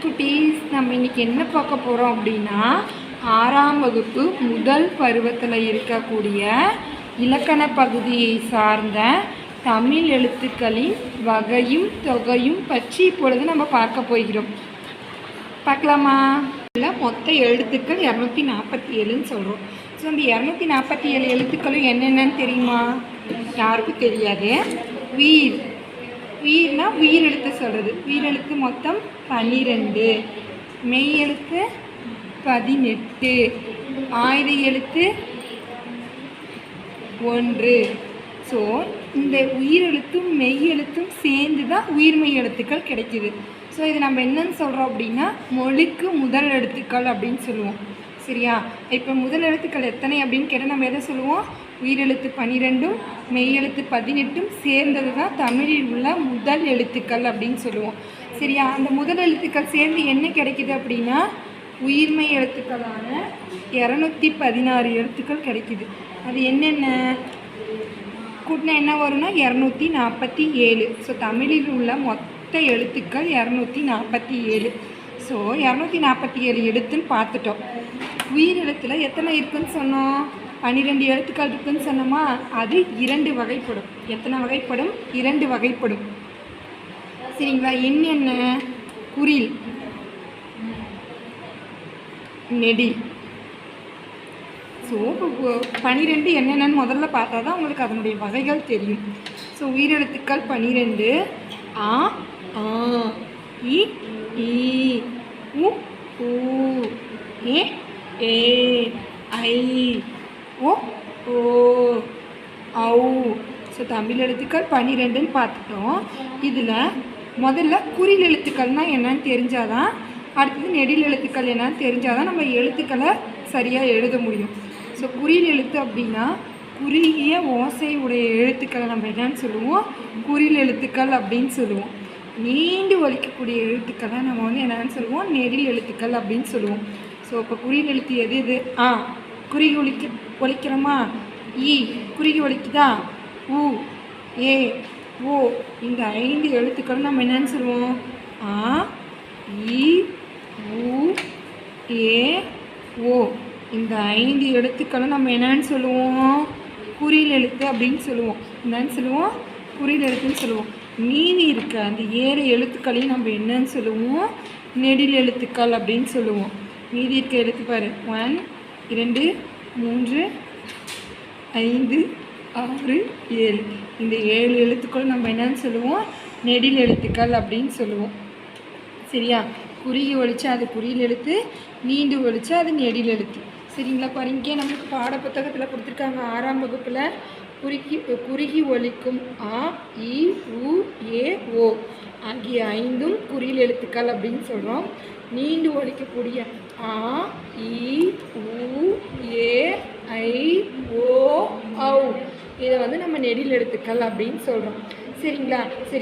குட்டீஸ், நம்ம இன்னைக்கு என்ன பார்க்க போகிறோம் அப்படின்னா, 6ஆம் வகுப்பு முதல் பருவத்தில் இருக்கக்கூடிய இலக்கண பகுதியை சார்ந்த தமிழ் எழுத்துக்களின் வகையும் தொகையும் பற்றி இப்பொழுது நம்ம பார்க்க போகிறோம். பார்க்கலாமா? இல்லை, மொத்த எழுத்துக்கள் 247ன்னு சொல்கிறோம். ஸோ அந்த 247 எழுத்துக்களும் என்னென்னு தெரியுமா? யாருக்கும் தெரியாது. உயிர்னா உயிர் எழுத்து சொல்கிறது. உயிரெழுத்து மொத்தம் 12, மெய் எழுத்து 18, ஆயுத எழுத்து 1. ஸோ இந்த உயிரெழுத்தும் மெய் எழுத்தும் சேர்ந்து தான் உயிர்மெய் எழுத்துக்கள் கிடைக்கிது. ஸோ இது நம்ம என்னன்னு சொல்கிறோம் அப்படின்னா, மொழிக்கு முதல் எழுத்துக்கள் அப்படின்னு சொல்லுவோம். சரியா? இப்போ முதல் எழுத்துக்கள் எத்தனை அப்படின்னு கேட்டால் நம்ம எதை சொல்லுவோம்? உயிரெழுத்து 12ம் மெய் எழுத்து 18ம் சேர்ந்தது தான் தமிழில் உள்ள முதல் எழுத்துக்கள் அப்படின்னு சொல்லுவோம். சரியா? அந்த முதல் எழுத்துக்கள் சேர்ந்து என்ன கிடைக்கிது அப்படின்னா, உயிர்மெய் எழுத்துக்களான 216 எழுத்துக்கள் கிடைக்கிது. அது என்னென்ன கூட்டினா என்ன வரும்னா 247. ஸோ தமிழில் உள்ள மொத்த எழுத்துக்கள் 247. ஸோ 247 எழுத்துன்னு பார்த்துட்டோம். உயிர் எழுத்தில் எத்தனை இருக்குன்னு சொன்னோம்? 12 எழுத்துக்கள் இருக்குன்னு சொன்னோமா? அது 2 வகைப்படும். எத்தனை வகைப்படும்? 2 வகைப்படும். சரிங்களா? என்னென்ன? குறில், நெடில். ஸோ 12 என்னென்னு முதல்ல பார்த்தா தான் உங்களுக்கு அதனுடைய வகைகள் தெரியும். ஸோ உயிரெழுத்துக்கள் 12: ஆ, ஆ, இ, ஈ, உ, ஊ, ஏ, ஏ, ஐ, ஓ, ஓ, ஔ. ஸோ தமிழ் எழுத்துக்கள் 12ன்னு பார்த்துட்டோம். இதில் முதல்ல குறில் எழுத்துக்கள்னால் என்னன்னு தெரிஞ்சாதான், அடுத்தது நெடில் எழுத்துக்கள் என்னன்னு தெரிஞ்சாதான் நம்ம எழுத்துக்களை சரியாக எழுத முடியும். ஸோ குறில் எழுத்து அப்படின்னா குறுகிய ஓசை உடைய எழுத்துக்களை நம்ம என்னன்னு சொல்லுவோம்? குறில் எழுத்துக்கள் அப்படின்னு சொல்லுவோம். நீண்டு ஒலிக்கக்கூடிய எழுத்துக்களை நம்ம என்னென்னு சொல்லுவோம்? நெடில் எழுத்துக்கள் அப்படின்னு சொல்லுவோம். ஸோ இப்போ குறில் எழுத்து எது எது? ஆ குறுகி ஒலிக்கிறோமா? இ குறுகி ஒலிக்குதா? உ, ஏ, ஓ. இந்த 5 எழுத்துக்கள் நம்ம என்னன்னு சொல்லுவோம்? ஆ, இ, உ, ஏ, ஓ. இந்த 5 எழுத்துக்களும் நம்ம என்னன்னு சொல்லுவோம்? குறில் எழுத்து அப்படின்னு சொல்லுவோம். என்னன்னு சொல்லுவோம்? குறில் எழுத்துன்னு சொல்லுவோம். மீதி இருக்க அந்த 7 எழுத்துக்களையும் நம்ம என்னன்னு சொல்லுவோம்? நெடில் எழுத்துக்கள் அப்படின்னு சொல்லுவோம். மீதி இருக்க எழுத்து பாரு, 1, 2, 3, 5, 6, 7. இந்த 7 எழுத்துக்களும் நம்ம என்னன்னு சொல்லுவோம்? நெடில் எழுத்துக்கள் அப்படின்னு சொல்லுவோம். சரியா? குறுகி ஒலிச்சா அது குறில் எழுத்து, நீண்டு ஒலிச்சா அது நெடில் எழுத்து. சரிங்களா? பாருங்க, நம்மளுக்கு பாடப்புத்தகத்தில் கொடுத்துருக்காங்க 6ஆம் வகுப்பில் குறுகி ஒலிக்கும் ஆ, இ, உ, ஏ, ஓ ஆகிய 5ம் குறில் எழுத்துக்கள் அப்படின்னு சொல்கிறோம். நீண்டு ஒலிக்கக்கூடிய ஆ, இ, உ, ஏ, ஐ, ஓ, ஔ இதை நம்ம நெடில் எழுத்துக்கள் அப்படின்னு சொல்கிறோம். சரிங்களா? சரி.